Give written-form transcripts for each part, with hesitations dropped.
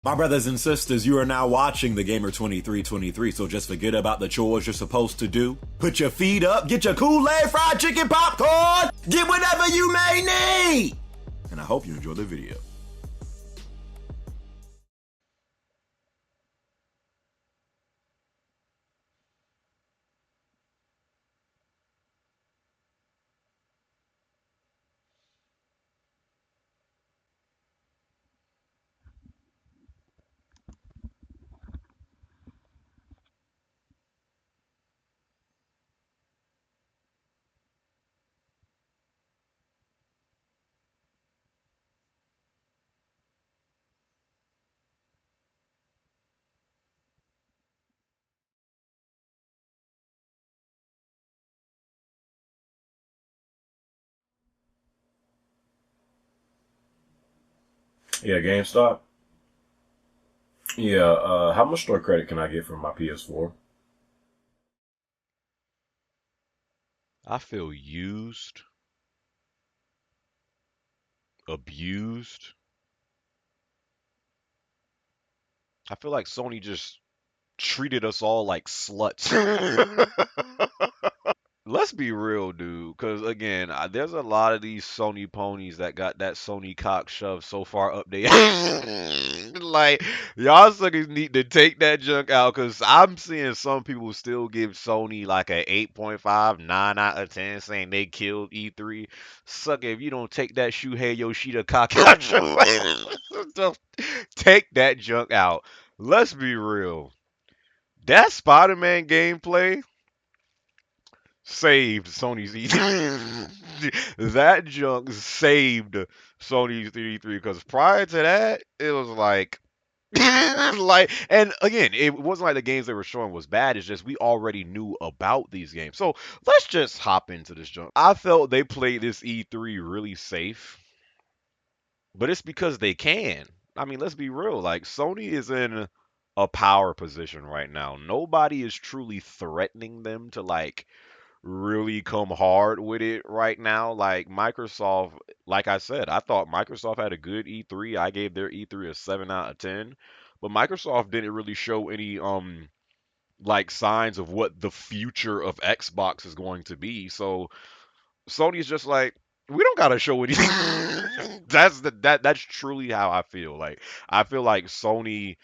My brothers and sisters, you are now watching the Gamer 2323, so just forget about the chores you're supposed to do. Put your feet up, get your Kool-Aid, fried chicken, popcorn, get whatever you may need! And I hope you enjoy the video. Yeah, GameStop. Yeah, how much store credit can I get for my PS4? I feel used, abused. I feel like Sony just treated us all like sluts. Let's be real, dude. Because again, there's a lot of these Sony ponies that got that Sony cock shoved so far up they like y'all suckers need to take that junk out. Because I'm seeing some people still give Sony like a 8.5, 9 out of 10, saying they killed E3. Sucker, if you don't take that Shuhei Yoshida cock out, don't take that junk out. Let's be real. That Spider-Man gameplay saved Sony's E3. That junk saved Sony's E3 because prior to that, it was like like and again, it wasn't like the games they were showing was bad, it's just we already knew about these games. So let's just hop into this junk. I felt they played this E3 really safe, but it's because they can. I mean, let's be real. Like Sony is in a power position right now. Nobody is truly threatening them to like really come hard with it right now. Like Microsoft, like I said, I thought Microsoft had a good E3. I gave their E3 a 7 out of 10. But Microsoft didn't really show any like signs of what the future of Xbox is going to be. So Sony's just like we don't gotta show anything. That's truly how I feel. Like I feel like Sony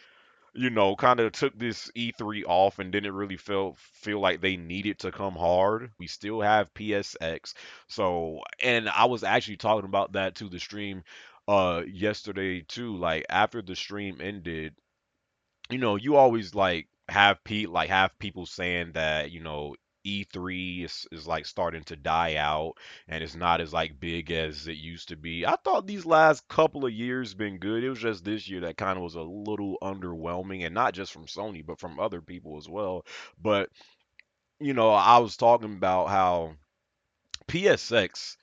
kind of took this E3 off and didn't really feel like they needed to come hard. We still have PSX. So, and I was actually talking about that to the stream yesterday too. Like after the stream ended, you always have people saying that, E3 is like starting to die out and it's not as like big as it used to be. I thought these last couple of years been good. It was just this year that kind of was a little underwhelming, and not just from Sony but from other people as well. But I was talking about how PSX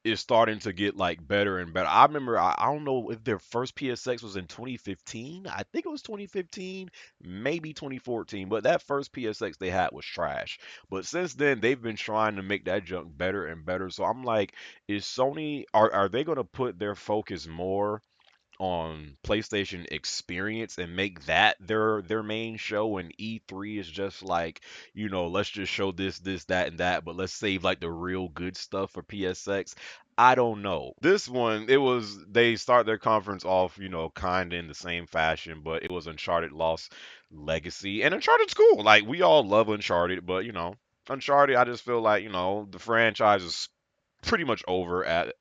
is starting to get like better and better. I remember I don't know if their first PSX was in 2015. I think it was 2015, maybe 2014, but that first PSX they had was trash. But since then they've been trying to make that junk better and better. So I'm like, is Sony are they going to put their focus more on PlayStation experience and make that their main show, and E3 is just like, let's just show this, that, and that, but let's save like the real good stuff for PSX. I don't know. This one, it was they start their conference off, kind of in the same fashion, but it was Uncharted Lost Legacy. And Uncharted's cool. Like we all love Uncharted, but Uncharted, I just feel like, the franchise is pretty much over at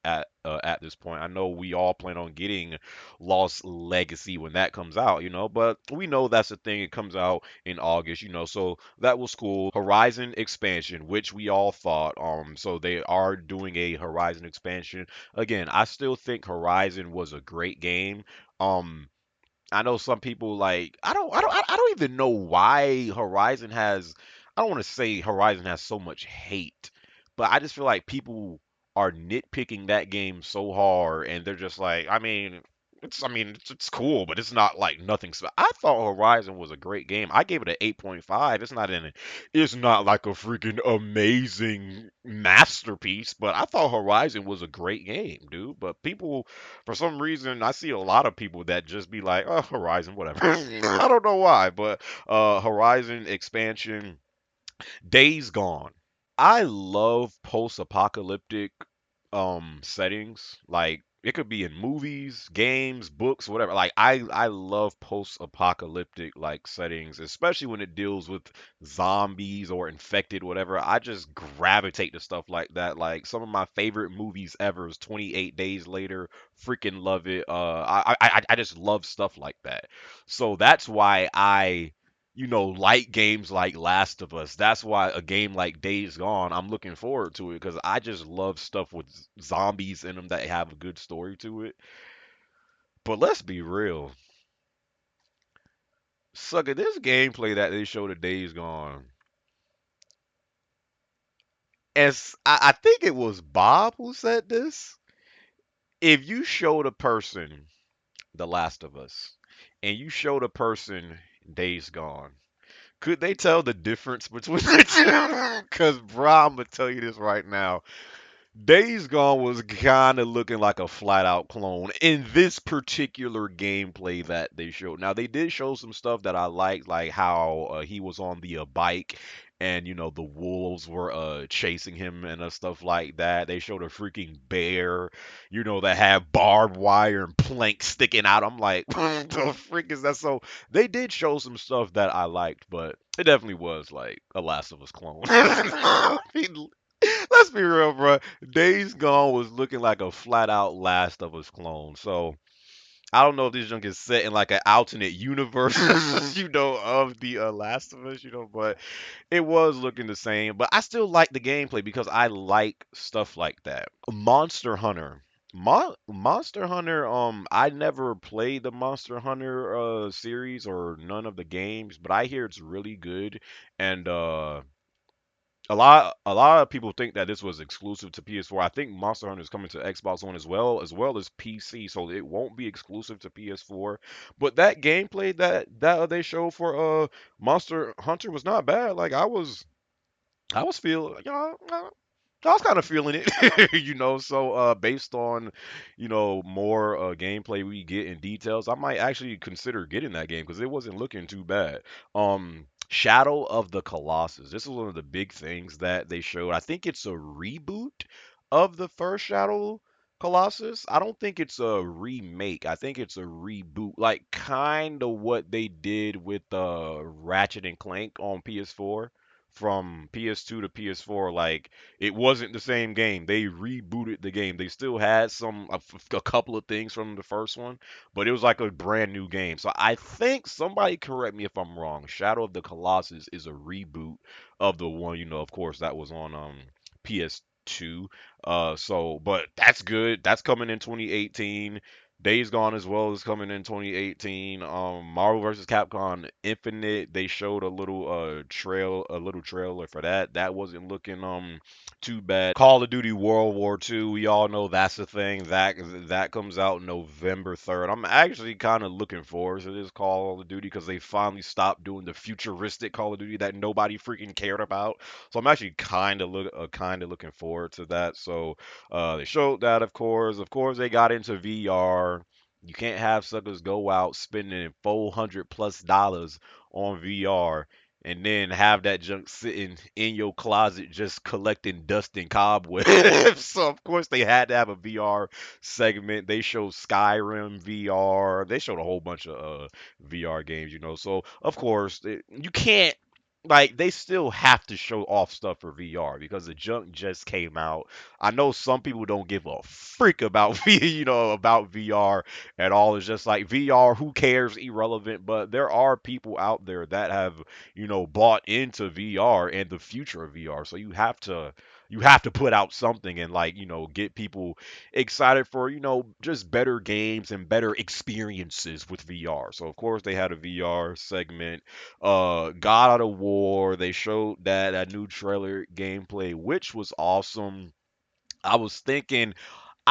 this point. I know we all plan on getting Lost Legacy when that comes out, but we know that's the thing. It comes out in August, so that was cool. Horizon expansion, which we all thought, so they are doing a Horizon expansion. Again, I still think Horizon was a great game. Um, I know some people like I don't even know why Horizon has I don't want to say Horizon has so much hate, but I just feel like people are nitpicking that game so hard and they're just like, I mean, It's, I mean, it's cool, but it's not like nothing. I thought Horizon was a great game. I gave it an 8.5. It's not like a freaking amazing masterpiece, but I thought Horizon was a great game, dude. But people, for some reason, I see a lot of people that just be like, oh, Horizon, whatever. I don't know why, but Horizon expansion, Days Gone. I love post-apocalyptic settings. Like it could be in movies, games, books, whatever. Like I love post-apocalyptic like settings, especially when it deals with zombies or infected whatever. I just gravitate to stuff like that. Like some of my favorite movies ever is 28 Days Later. Freaking love it. I just love stuff like that. So that's why like games like Last of Us. That's why a game like Days Gone, I'm looking forward to it because I just love stuff with zombies in them that have a good story to it. But let's be real, sucker, this gameplay that they showed of Days Gone, as I think it was Bob who said this. If you showed a person The Last of Us and you showed a person Days Gone, could they tell the difference between the two? Because, bro, I'm gonna tell you this right now. Days Gone was kind of looking like a flat out clone in this particular gameplay that they showed. Now, they did show some stuff that I liked, like how he was on the bike and, the wolves were chasing him and stuff like that. They showed a freaking bear, that had barbed wire and planks sticking out. I'm like, what the frick is that? So, they did show some stuff that I liked, but it definitely was like a Last of Us clone. I mean, let's be real, bro. Days Gone was looking like a flat out Last of Us clone. So I don't know if this junk is set in like an alternate universe, of the Last of Us, but it was looking the same. But I still like the gameplay because I like stuff like that. Monster Hunter. Monster Hunter, I never played the Monster Hunter series or none of the games, but I hear it's really good. And a lot of people think that this was exclusive to PS4. I think Monster Hunter is coming to Xbox One as well as PC, so it won't be exclusive to PS4. But that gameplay that they showed for Monster Hunter was not bad. Like I was feeling, I was kind of feeling it, So based on, more gameplay we get in details, I might actually consider getting that game because it wasn't looking too bad. Shadow of the Colossus. This is one of the big things that they showed. I think it's a reboot of the first Shadow Colossus. I don't think it's a remake. I think it's a reboot, like kind of what they did with Ratchet and Clank on PS4 from PS2 to PS4. Like it wasn't the same game. They rebooted the game. They still had a couple of things from the first one, but it was like a brand new game. So I think somebody correct me if I'm wrong. Shadow of the Colossus is a reboot of the one, of course, that was on PS2. But that's good. That's coming in 2018. Days Gone as well is coming in 2018. Marvel vs. Capcom Infinite, they showed a little trailer for that. That wasn't looking too bad. Call of Duty World War II, we all know that's the thing. That comes out November 3rd. I'm actually kind of looking forward to this Call of Duty because they finally stopped doing the futuristic Call of Duty that nobody freaking cared about. So I'm actually kind of looking forward to that. So they showed that, of course. Of course, they got into VR. You can't have suckers go out spending $400+ on VR and then have that junk sitting in your closet just collecting dust and cobwebs. So of course they had to have a VR segment. They showed Skyrim VR. They showed a whole bunch of VR games. So of course you can't, like, they still have to show off stuff for VR because the junk just came out. I know some people don't give a freak about about VR at all. It's just like VR, who cares, irrelevant. But there are people out there that have bought into VR and the future of VR. So you have to put out something and like get people excited for just better games and better experiences with VR. So of course they had a VR segment. God of War, they showed that new trailer gameplay, which was awesome. I was thinking,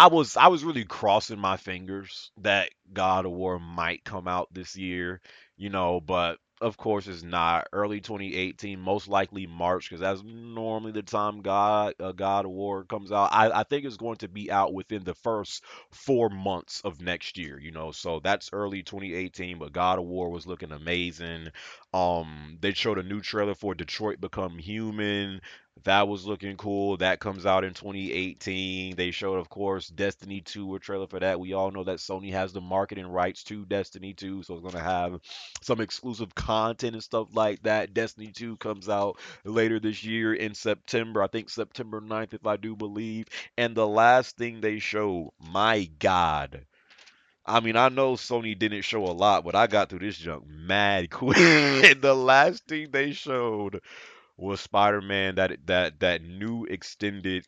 I was really crossing my fingers that God of War might come out this year, but of course it's not. Early 2018, most likely March, because that's normally the time God of War comes out. I think it's going to be out within the first 4 months of next year, so that's early 2018. But God of War was looking amazing. They showed a new trailer for Detroit Become Human. That was looking cool. That comes out in 2018. They showed, of course, Destiny 2, a trailer for that. We all know that Sony has the marketing rights to Destiny 2, so it's going to have some exclusive content and stuff like that. Destiny 2 comes out later this year in September. I think September 9th, if I do believe. And the last thing they showed, my God. I mean, I know Sony didn't show a lot, but I got through this junk mad quick. And the last thing they showed was Spider-Man, that new extended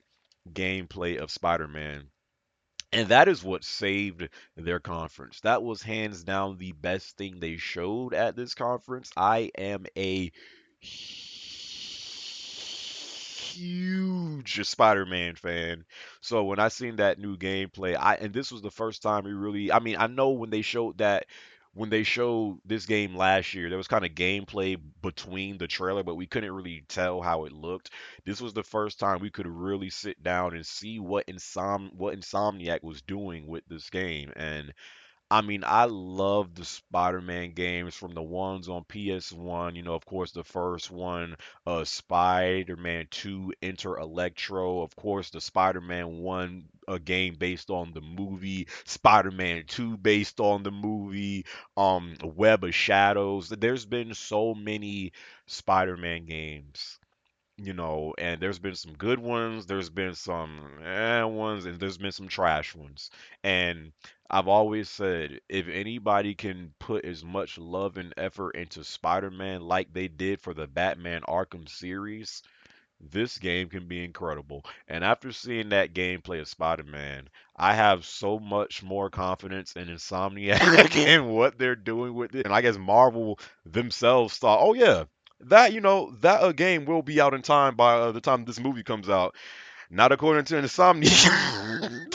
gameplay of Spider-Man. And that is what saved their conference. That was hands down the best thing they showed at this conference. I am a huge Spider-Man fan. So when I seen that new gameplay, and this was the first time we really, I mean, I know when they showed this game last year, there was kind of gameplay between the trailer, but we couldn't really tell how it looked. This was the first time we could really sit down and see what Insomniac was doing with this game. And I mean, I love the Spider-Man games from the ones on PS1, of course, the first one, Spider-Man 2, Enter Electro, of course, the Spider-Man 1, a game based on the movie, Spider-Man 2 based on the movie, Web of Shadows. There's been so many Spider-Man games, and there's been some good ones, there's been some ones, and there's been some trash ones. And I've always said, if anybody can put as much love and effort into Spider-Man like they did for the Batman Arkham series, this game can be incredible. And after seeing that gameplay of Spider-Man, I have so much more confidence in Insomniac and what they're doing with it. And I guess Marvel themselves thought, oh yeah, that game will be out in time by the time this movie comes out. Not according to Insomniac.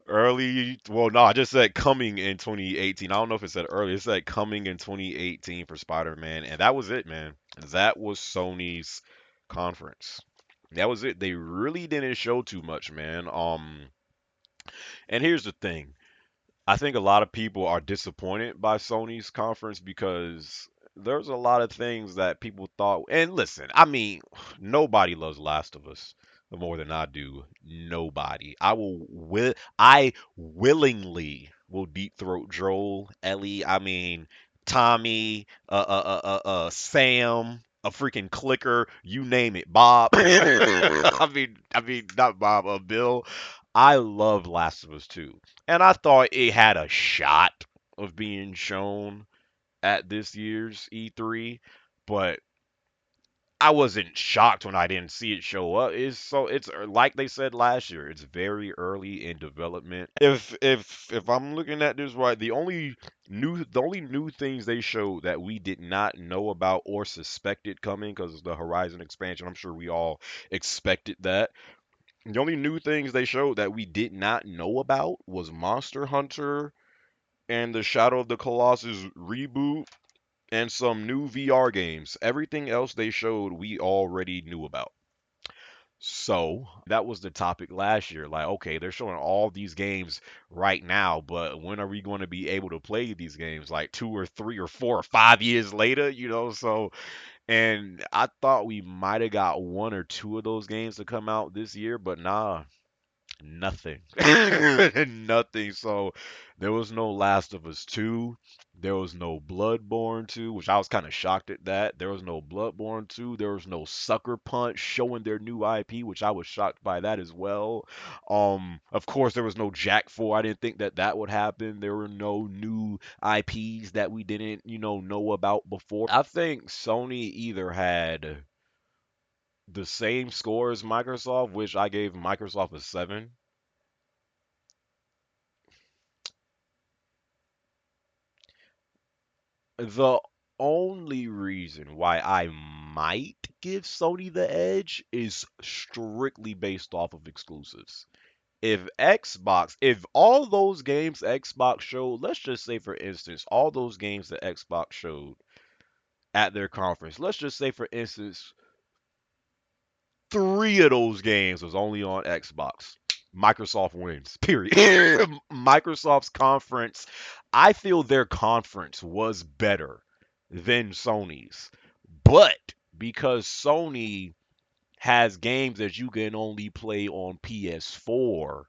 Early, well, no, I just said coming in 2018. I don't know if it said early. It said coming in 2018 for Spider-Man, and that was it, man. That was Sony's conference. That was it. They really didn't show too much, man. And here's the thing. I think a lot of people are disappointed by Sony's conference because there's a lot of things that people thought. And listen, I mean, nobody loves Last of Us more than I do. Nobody. I willingly will deep throat Joel, Ellie. I mean, Tommy, Sam, a freaking clicker, you name it, Bob. I mean, not Bob, Bill. I love Last of Us 2. And I thought it had a shot of being shown at this year's E3, but I wasn't shocked when I didn't see it show up. It's like they said last year, it's very early in development. If I'm looking at this right, the only new things they showed that we did not know about or suspected coming because of the Horizon expansion, I'm sure we all expected that. The only new things they showed that we did not know about was Monster Hunter and the Shadow of the Colossus reboot and some new VR games. Everything else they showed we already knew about. So that was the topic last year. Like, okay, they're showing all these games right now, but when are we going to be able to play these games? Like 2 or 3 or 4 or 5 years later, So, and I thought we might have got one or two of those games to come out this year, but nah, nothing. Nothing. So there was no Last of Us 2. There was no Bloodborne 2, which I was kind of shocked at that. There was no Bloodborne 2. There was no Sucker Punch showing their new IP, which I was shocked by that as well. Of course, there was no Jack 4. I didn't think that that would happen. There were no new IPs that we didn't, know about before. I think Sony either had the same score as Microsoft, which I gave Microsoft a 7. The only reason why I might give Sony the edge is strictly based off of exclusives. if all those games Xbox showed, let's just say for instance, all those games that Xbox showed at their conference, let's just say for instance, three of those games was only on Xbox. Microsoft wins. Period. Microsoft's conference, I feel their conference was better than Sony's. But because Sony has games that you can only play on PS4,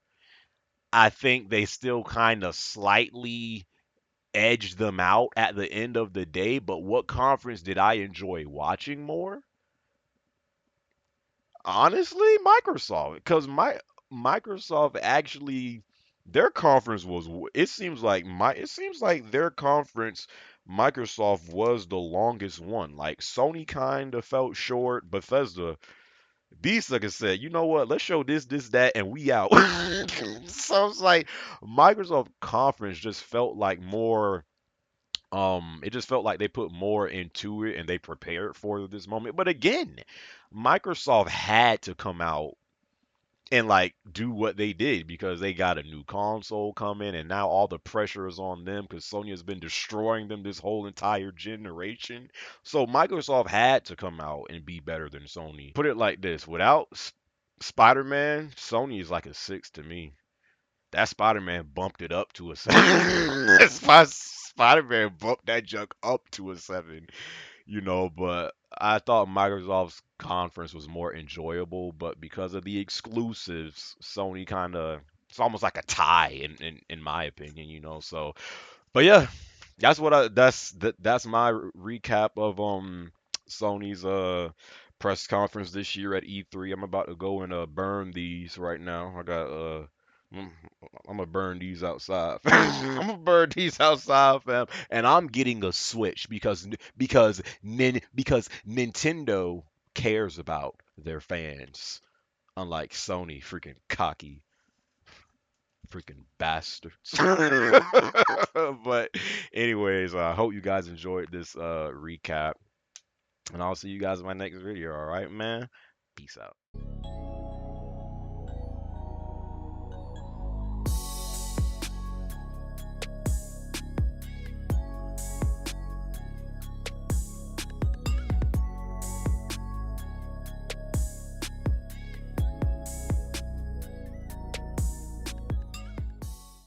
I think they still kind of slightly edged them out at the end of the day. But what conference did I enjoy watching more? Honestly, Microsoft, because Microsoft actually their conference was. It seems like their conference Microsoft was the longest one. Like Sony kind of felt short. Bethesda, these suckers said, you know what? Let's show this, that, and we out. So it's like Microsoft conference just felt like more. It just felt like they put more into it and they prepared for this moment. But again, Microsoft had to come out and like do what they did because they got a new console coming and now all the pressure is on them because Sony has been destroying them this whole entire generation. So Microsoft had to come out and be better than Sony. Put it like this, without Spider-Man, Sony is like a 6 to me. That Spider-Man bumped it up to a 7. Spider-Man bumped that junk up to a 7, but I thought Microsoft's conference was more enjoyable, but because of the exclusives, Sony kind of it's almost like a tie in my opinion, So, but yeah, that's my recap of Sony's press conference this year at E3. I'm about to go and burn these right now. I'm I'm gonna burn these outside. I'm gonna burn these outside, fam. And I'm getting a Switch because Nintendo cares about their fans, unlike Sony, freaking cocky, freaking bastards. But anyways, I hope you guys enjoyed this recap, and I'll see you guys in my next video. All right, man. Peace out.